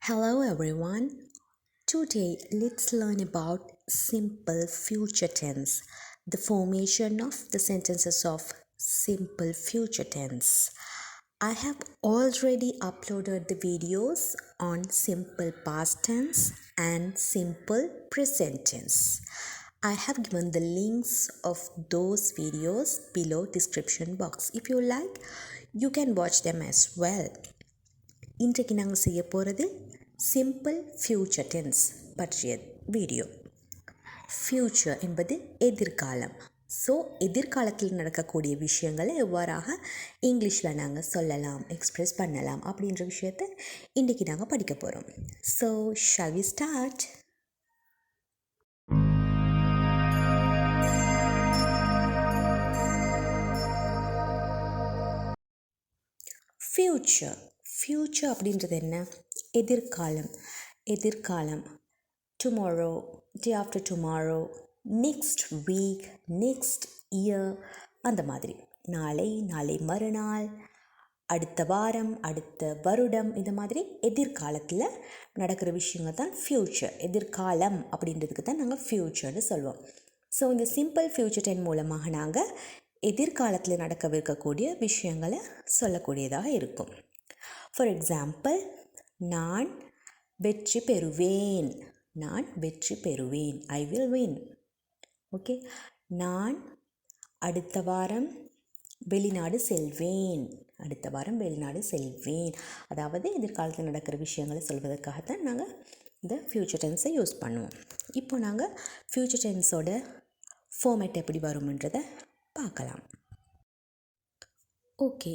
Hello everyone. Today let's learn about simple future tense, the formation of the sentences of simple future tense. I have already uploaded the videos on simple past tense and simple present tense. I have given the links of those videos below description box. If you like, you can watch them as well. இன்றைக்கு நாங்கள் செய்ய போகிறது simple future tense பற்றிய video. Future என்பது எதிர்காலம். So எதிர்காலத்தில் நடக்கக்கூடிய விஷயங்களை எவ்வாறாக இங்கிலீஷில் நாங்கள் சொல்லலாம், எக்ஸ்ப்ரெஸ் பண்ணலாம் அப்படின்ற விஷயத்தை இன்றைக்கி நாங்கள் படிக்க போகிறோம். So shall we start? Future அப்படின்றது என்ன? எதிர்காலம் tomorrow, day after tomorrow, next week, next year, அந்த மாதிரி நாளை மறுநாள், அடுத்த வாரம், அடுத்த வருடம், இந்த மாதிரி எதிர்காலத்தில் நடக்கிற விஷயங்கள் தான் ஃப்யூச்சர். எதிர்காலம் அப்படின்றதுக்கு தான் நாங்கள் ஃப்யூச்சர்னு சொல்லுவோம். ஸோ இந்த சிம்பிள் ஃப்யூச்சர் டென் மூலமாக நாங்கள் எதிர்காலத்தில் நடக்கவிருக்கக்கூடிய விஷயங்களை சொல்லக்கூடியதாக இருக்கும். ஃபார் எக்ஸாம்பிள், நான் வெற்றி பெறுவேன், ஐ வில் வின். ஓகே. நான் அடுத்த வாரம் வெளிநாடு செல்வேன், அதாவது எதிர்காலத்தில் நடக்கிற விஷயங்களை சொல்வதற்காகத்தான் நாங்கள் இந்த ஃப்யூச்சர் டென்ஸை யூஸ் பண்ணுவோம். இப்போ நாங்கள் ஃப்யூச்சர் டென்ஸோட ஃபார்மேட் எப்படி வரும்ன்றதை பார்க்கலாம். Okay,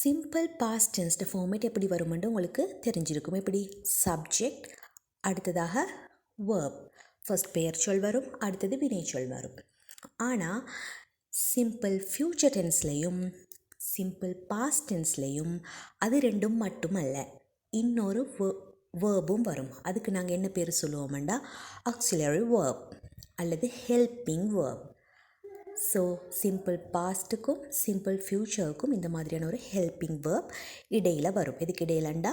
simple past tense format எப்படி வரும்னு உங்களுக்கு தெரிஞ்சிருக்கும். எப்படி? சப்ஜெக்ட், அடுத்ததாக வேர்ப், ஃபர்ஸ்ட் பெயர்ச்சொல் வரும், அடுத்தது வினைச்சொல் வரும். ஆனால் சிம்பிள் ஃப்யூச்சர் டென்ஸ்லையும் சிம்பிள் பாஸ்ட் டென்ஸ்லையும் அது ரெண்டும் மட்டுமல்ல, இன்னொரு வேர்பும் வரும். அதுக்கு நாங்கள் என்ன பேர் சொல்லுவோம்டா ஆக்சிலரி வேர்ப் அல்லது ஹெல்பிங் வேர்ப். ஸோ சிம்பிள் பாஸ்ட்டுக்கும் சிம்பிள் ஃப்யூச்சருக்கும் இந்த மாதிரியான ஒரு ஹெல்பிங் வேர்ப் இடையில் வரும். எதுக்கு இடையிலண்டா?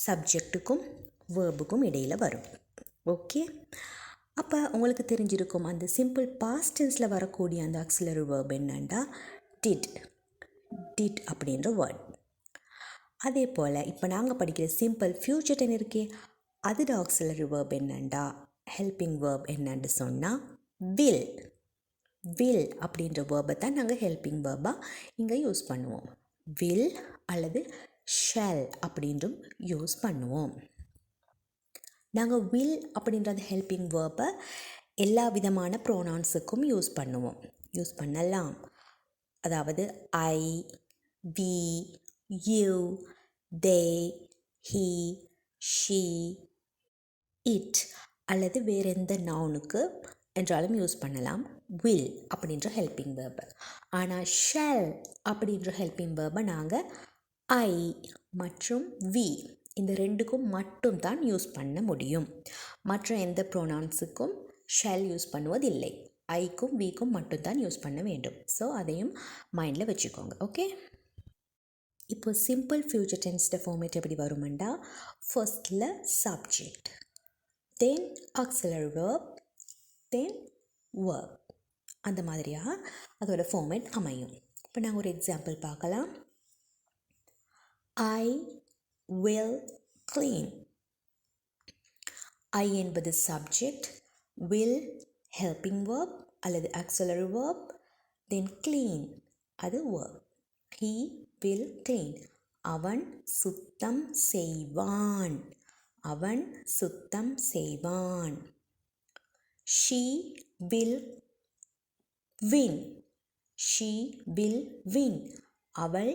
சப்ஜெக்ட்டுக்கும் வேர்புக்கும் இடையில் வரும். ஓகே. அப்போ உங்களுக்கு தெரிஞ்சிருக்கும் அந்த சிம்பிள் பாஸ்ட் டென்ஸில் வரக்கூடிய அந்த ஆக்சிலரி வேர்ப் என்னண்டா டிட் அப்படின்ற வேர்ட். அதே போல் இப்போ நாங்கள் படிக்கிற சிம்பிள் ஃப்யூச்சர் டென் இருக்கே, அதோட ஆக்சிலரி வேர்ப் என்னண்டா, ஹெல்பிங் வேர்ப் என்னன்னு சொன்னால் வில் அப்படின்ற வேர்பை தான் நாங்கள் ஹெல்பிங் வேர்பாக இங்கே யூஸ் பண்ணுவோம். வில் அல்லது ஷெல் அப்படின்றும் யூஸ் பண்ணுவோம். நாங்கள் வில் அப்படின்றது ஹெல்பிங் வேர்பை எல்லா விதமான ப்ரோனவுன்ஸுக்கும் யூஸ் பண்ணலாம். அதாவது I, we, you, they, he, she, it அல்லது வேறு எந்த நவுனுக்கு என்றாலும் யூஸ் பண்ணலாம் வில் அப்படின்ற ஹெல்பிங் வேர்பை. ஆனால் ஷெல் அப்படின்ற ஹெல்பிங் வேர்பை நாங்கள் ஐ மற்றும் வி இந்த ரெண்டுக்கும் மட்டும்தான் யூஸ் பண்ண முடியும். மற்ற எந்த ப்ரோனவுன்ஸுக்கும் ஷெல் யூஸ் பண்ணுவதில்லை. ஐக்கும் விக்கும் மட்டும்தான் யூஸ் பண்ண வேண்டும். ஸோ அதையும் மைண்டில் வச்சுக்கோங்க. ஓகே. இப்போ சிம்பிள் ஃப்யூச்சர் டென்ஸ்ட ஃபார்மேட் எப்படி வருமெண்டா, ஃபர்ஸ்டில் சப்ஜெக்ட், தென் ஆக்சிலரி வேர்ப், தென் வேர்ப், அந்த மாதிரியாக அதோட ஃபார்மேட் அமையும். இப்போ நாங்கள் ஒரு எக்ஸாம்பிள் பார்க்கலாம். I will clean. ஐ என்பது சப்ஜெக்ட், வில் ஹெல்பிங் வேர்ப் அல்லது ஆக்சிலரி வேர்ப், தென் க்ளீன் அது வேர்ப். ஹீ வில் க்ளீன், அவன் சுத்தம் செய்வான். She will win, அவள்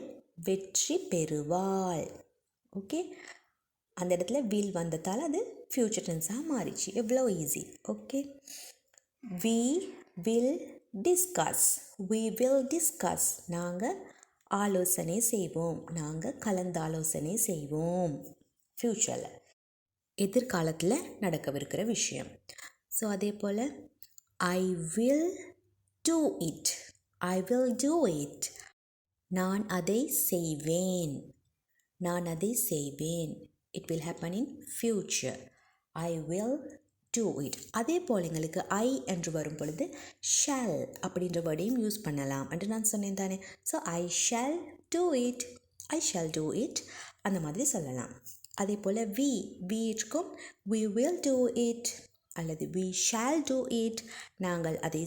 வெற்றி பெறுவாள். ஓகே. அந்த இடத்துல வில் வந்ததால் அது ஃப்யூச்சர் டென்ஸாக மாறிச்சு. எவ்வளோ easy. Okay. we will discuss, நாங்கள் ஆலோசனை செய்வோம், நாங்கள் கலந்தாலோசனை செய்வோம். ஃப்யூச்சரில் எதிர்காலத்தில் நடக்கவிருக்கிற விஷயம். ஸோ அதே போல் ஐ வில் டூ இட், நான் அதை செய்வேன். It will happen in future. I will do it. அதே போல் எங்களுக்கு I என்று வரும் பொழுது shall அப்படின்ற வேர்டையும் யூஸ் பண்ணலாம் என்று நான் சொன்னேன் தானே. So I shall do it. I shall do it. அந்த மாதிரி சொல்லலாம். அதே போல் we இருக்கும் we will do it அல்லது we shall do it. நாங்கள் அதை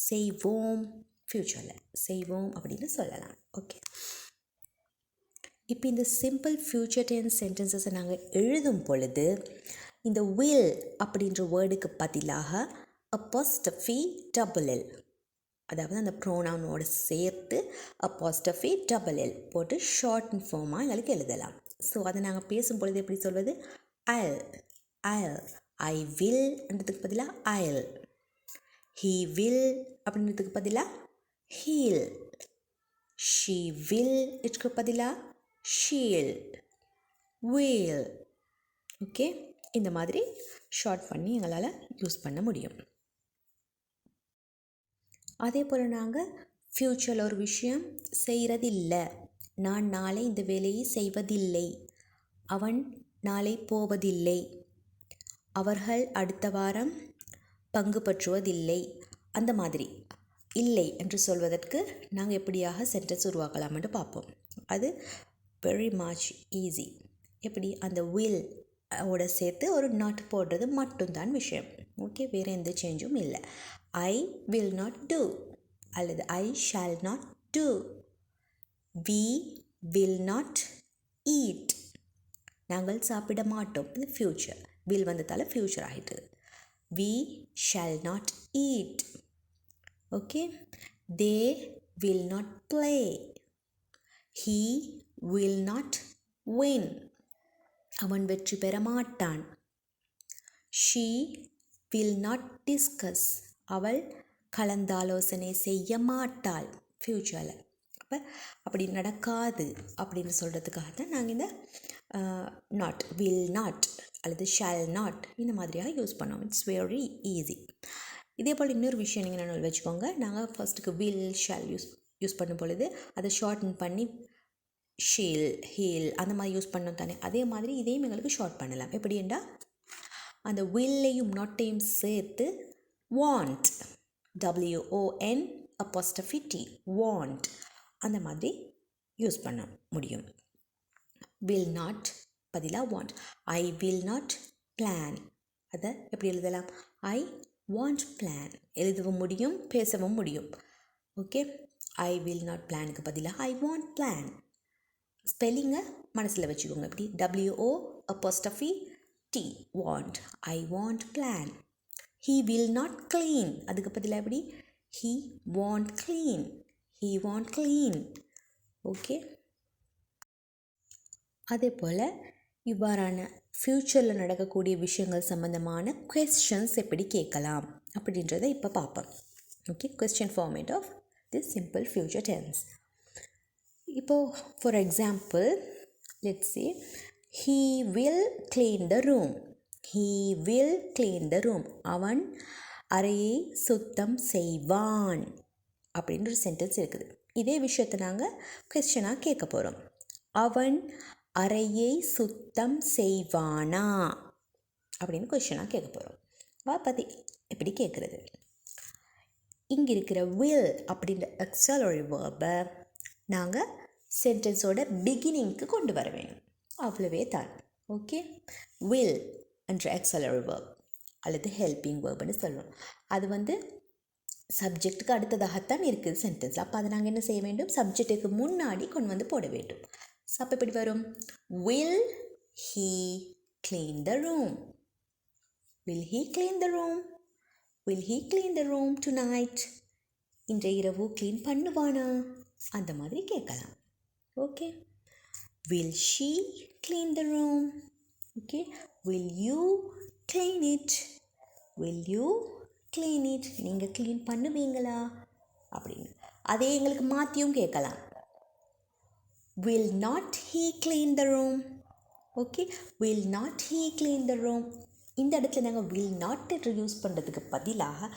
செய்வோம், ஃப்யூச்சரில் செய்வோம் அப்படின்னு சொல்லலாம். ஓகே, இப்போ இந்த சிம்பிள் ஃப்யூச்சர் டென்ஸ் சென்டென்சஸை நாங்கள் எழுதும் பொழுது இந்த will அப்படின்ற வேர்டுக்கு பதிலாக apostrophe double L, அதாவது அந்த ப்ரோனவுனோடு சேர்த்து apostrophe double L போட்டு ஷார்ட் ஃபார்மாக எங்களுக்கு எழுதலாம். ஸோ அதை நாங்கள் பேசும் பொழுது எப்படி சொல்வது? I'll, I will என்றதுக்கு பதிலாக I'll, he will அப்படின்றதுக்கு பதிலாக he'll, she will இதுக்கு பதிலாக she'll, will. ஓகே, இந்த மாதிரி ஷார்ட் பண்ணி எங்களால் யூஸ் பண்ண முடியும். அதே போல் நாங்கள் ஃப்யூச்சரில் ஒரு விஷயம் செய்கிறதில்லை, நான் நாளை இந்த வேலையை செய்வதில்லை, அவன் நாளை போவதில்லை, அவர்கள் அடுத்த வாரம் பங்கு பற்றுவதில்லை, அந்த மாதிரி இல்லை என்று சொல்வதற்கு நாங்கள் எப்படியாக சென்டென்ஸ் உருவாக்கலாம் என்று பார்ப்போம். அது வெரி மச் ஈஸி. எப்படி? அந்த will ஓட சேர்த்து ஒரு நாட் போடுறது மட்டும்தான் விஷயம். ஓகே, வேறு எந்த சேஞ்சும் இல்லை. I will not do அல்லது I shall not do. We will not eat, நாங்கள் சாப்பிட மாட்டோம். இது ஃப்யூச்சர். will வந்ததால் ஃப்யூச்சர் ஆகிட்டு. We shall not eat. Okay, they will not play. He will not win, அவன் வெற்றி பெற மாட்டான். She will not discuss, அவள் கலந்தாலோசனை செய்ய மாட்டாள் ஃப்யூச்சரில். அப்போ அப்படி நடக்காது அப்படின்னு சொல்கிறதுக்காக தான் நாங்கள் இந்த நாட், will not அல்லது shall not இந்த மாதிரியாக யூஸ் பண்ணோம். It's very easy. இதே போல் இன்னொரு விஷயம் நீங்கள் என்ன வச்சுக்கோங்க, நாங்கள் ஃபர்ஸ்ட்டுக்கு will shall யூஸ் பண்ணும் பொழுது அதை ஷார்ட்டன் பண்ணி ஷீல், ஹீல் அந்த மாதிரி யூஸ் பண்ணோம் தானே. அதே மாதிரி இதையும் எங்களுக்கு ஷார்ட் பண்ணலாம். எப்படின்னா அந்த wilலையும் நாட்டையும் சேர்த்து want, WON apostrophe T, want அந்த மாதிரி யூஸ் பண்ண முடியும். will not பதிலாக want. I will not plan, அதை எப்படி எழுதலாம்? I want plan. எழுதவும் முடியும், பேசவும் முடியும். ஓகே, I will not planக்கு பதிலாக I want plan. ஸ்பெல்லிங்கை மனசில் வச்சுக்கோங்க. எப்படி? WO apostrophe T, want. I want plan. He will not clean, அதுக்கு பதிலாக எப்படி? He won't clean. He won't clean. Okay, அதே போல் இவ்வாறான ஃப்யூச்சரில் நடக்கக்கூடிய விஷயங்கள் சம்பந்தமான questions எப்படி கேட்கலாம் அப்படின்றத இப்போ பார்ப்போம். Okay, question format of this simple future tense. இப்போது for example let's say he will clean the room. He will clean the room. அவன் அறையை சுத்தம் செய்வான் அப்படின்ற ஒரு சென்டென்ஸ் இருக்குது. இதே விஷயத்தை நாங்கள் கொஸ்டினாக கேட்க போகிறோம். அவன் அறையை சுத்தம் செய்வானா அப்படின்னு கொஸ்டினாக கேட்க போகிறோம். பற்றி எப்படி கேட்குறது? இங்கே இருக்கிற will அப்படின்ற auxiliary verb-ஐ நாங்கள் சென்டென்ஸோட பிகினிங்க்கு கொண்டு வர வேணும். அவ்வளவே தான். ஓகே, will என்ற auxiliary verb அல்லது ஹெல்பிங் வேர்ப்னு சொல்லுவோம். அது சப்ஜெக்ட்டுக்கு அடுத்ததாகத்தான் இருக்குது சென்டென்ஸ். அப்போ அதை நாங்கள் என்ன செய்ய வேண்டும்? சப்ஜெக்ட்டுக்கு முன்னாடி கொண்டு வந்து போட வேண்டும். ஸோ அப்போ எப்படி வரும்? will he clean the room? will he clean the room? will he clean the room tonight? இன்றைய இரவு க்ளீன் பண்ணுவானா? அந்த மாதிரி கேட்கலாம். Okay, will she clean the room? Okay, will you clean it? will you clean it? நீங்கள் clean பண்ணுவீங்களா அப்படின்னு. அதே எங்களுக்கு மாற்றியும் கேட்கலாம். will not he clean the room? Okay, will not he clean the room? இந்த இடத்துல நாங்கள் will not என்று யூஸ் பண்ணுறதுக்கு பதிலாக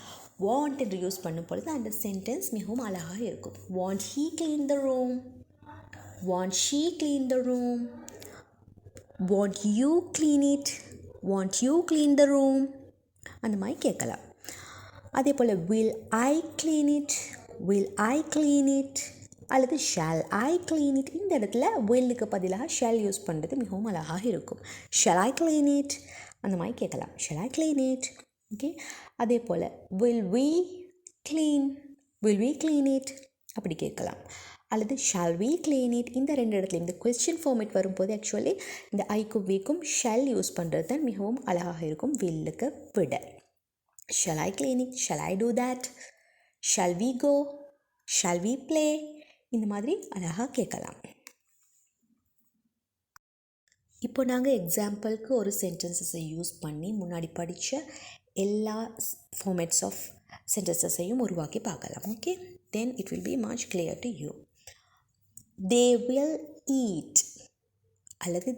want என்று யூஸ் பண்ணும் பொழுது அந்த சென்டென்ஸ் மிகவும் அழகாக இருக்கும். want he clean the room? want she clean the room? won't you clean it, won't you clean the room, அந்த மாதிரி கேட்கலாம். அதே போல் will I clean it, will I clean it அல்லது shall I clean it. இந்த இடத்துல willுக்கு பதிலாக shall use பண்ணுறது மிகவும் அழகாக இருக்கும். shall I clean it அந்த மாதிரி கேட்கலாம். shall I clean it. Okay, அதே போல் will we clean it அப்படி கேட்கலாம். அல்லது ஷால் வி clean it. இந்த ரெண்டு இடத்துல இந்த கொஸ்டின் ஃபார்மேட் வரும்போது ஆக்சுவலி இந்த ஐக்கும் வீக்கும் ஷல் யூஸ் பண்ணுறது தான் மிகவும் அழகாக இருக்கும் வில்லுக்கு விட. Shall I clean it, shall I do that, shall we go, shall we play, இந்த மாதிரி அழகாக கேட்கலாம். இப்போ நாங்கள் எக்ஸாம்பிளுக்கு ஒரு சென்டென்சஸை யூஸ் பண்ணி முன்னாடி படித்த எல்லா ஃபார்மேட்ஸ் ஆஃப் சென்டென்சஸையும் உருவாக்கி பார்க்கலாம். Okay, then it will be much clear to you. they will eat அல்லது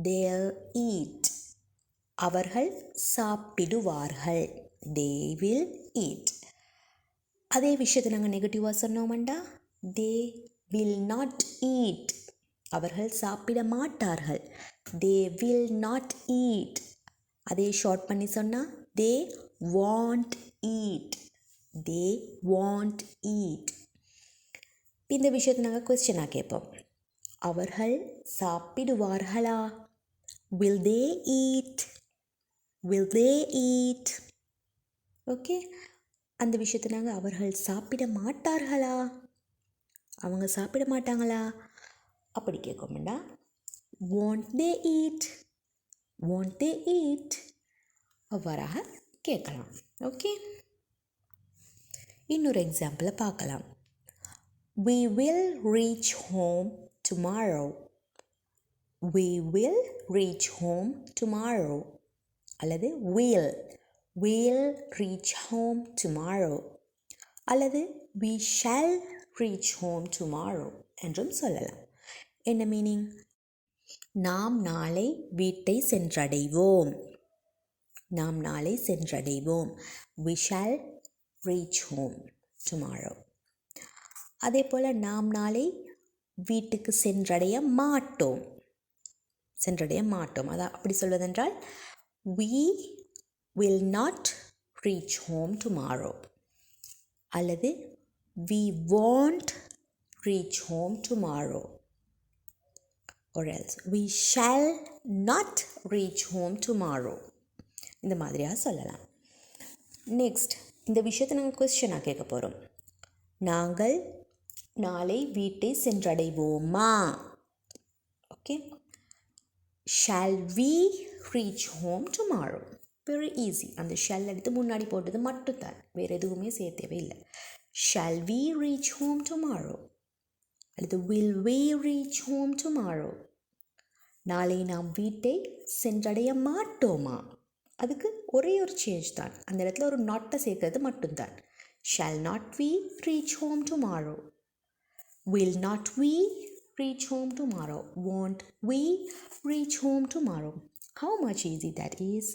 they'll eat. அவர்கள் சாப்பிடுவார்கள். they will eat. அதே விஷயத்தை நாங்கள் நெகட்டிவாக சொன்னோம்டா they will not eat. அவர்கள் சாப்பிட மாட்டார்கள். they will not eat. அதே ஷார்ட் பண்ணி சொன்னால் they won't eat. they won't eat. இந்த விஷயத்தை நாங்கள் கொஸ்டினாக கேட்போம். அவர்கள் சாப்பிடுவார்களா? will they eat, will they eat. Okay, அந்த விஷயத்தை நாங்கள் அவர்கள் சாப்பிட மாட்டார்களா, அவங்க சாப்பிட மாட்டாங்களா அப்படி கேட்கோம்டா won't they eat, won't they eat அவ்வாறாக கேட்கலாம். ஓகே, இன்னொரு எக்ஸாம்பிளை பார்க்கலாம். we will reach home tomorrow, we will reach home tomorrow அல்லது we'll reach home tomorrow அல்லது we shall reach home tomorrow என்றும் சொல்லலாம். என்ன மீனிங்? நாம் நாளை வீட்டை சென்றடைவோம், நாம் நாளை சென்றடைவோம். we shall reach home tomorrow. அதே போல் நாம் நாளை வீட்டுக்கு சென்றடைய மாட்டோம், அதான் அப்படி சொல்வதென்றால் we will not reach home tomorrow அல்லது we won't reach home tomorrow or else we shall not reach home tomorrow. இந்த மாதிரியாக சொல்லலாம். நெக்ஸ்ட், இந்த விஷயத்தை நாங்கள் கொஸ்டினாக கேட்க போகிறோம். நாங்கள் நாளை வீட்டை சென்றடைவோமா? Okay, shall we reach home tomorrow. Very easy. அந்த ஷால் எடுத்து முன்னாடி போட்டது மட்டும்தான், வேறு எதுவுமே சேர்த்தவே இல்லை. Shall we reach home tomorrow அல்லது will we reach home tomorrow. நாளை நாம் வீட்டை சென்றடைய மாட்டோமா? அதுக்கு ஒரே ஒரு சேஞ்ச் தான், அந்த இடத்துல ஒரு நாட்டை சேர்க்கறது மட்டும்தான். Shall not we reach home tomorrow, will not we reach home tomorrow, won't we reach home tomorrow. How much easy that is.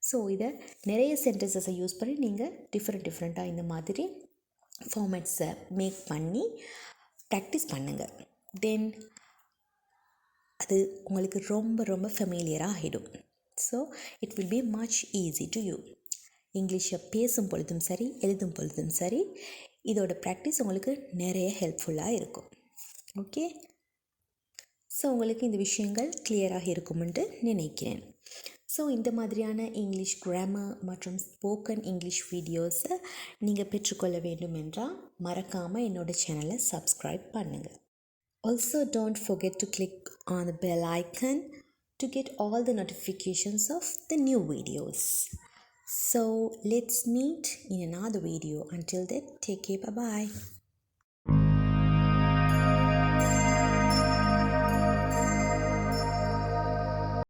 So இதை நிறைய சென்டென்சஸை யூஸ் பண்ணி நீங்கள் டிஃப்ரெண்ட்டாக இந்த மாதிரி ஃபார்மேட்ஸை மேக் பண்ணி ப்ராக்டிஸ் பண்ணுங்கள். தென் அது உங்களுக்கு ரொம்ப ஃபெமிலியராக ஆகிடும். So it will be much easy to you. இங்கிலீஷை பேசும் பொழுதும் சரி, எழுதும் பொழுதும் சரி, இதோட ப்ராக்டிஸ் உங்களுக்கு நிறைய ஹெல்ப்ஃபுல்லாக இருக்கும். ஓகே, ஸோ உங்களுக்கு இந்த விஷயங்கள் கிளியராக இருக்குமென்று நினைக்கிறேன். ஸோ இந்த மாதிரியான இங்கிலீஷ் கிராமர் மற்றும் ஸ்போக்கன் இங்கிலீஷ் வீடியோஸை நீங்கள் பெற்றுக்கொள்ள வேண்டும் என்றால் மறக்காமல் என்னோடய சேனலை சப்ஸ்கிரைப் பண்ணுங்கள். Also don't forget to click on the bell icon to get all the notifications of the new videos. So let's meet in another video. Until then, take care. Bye-bye.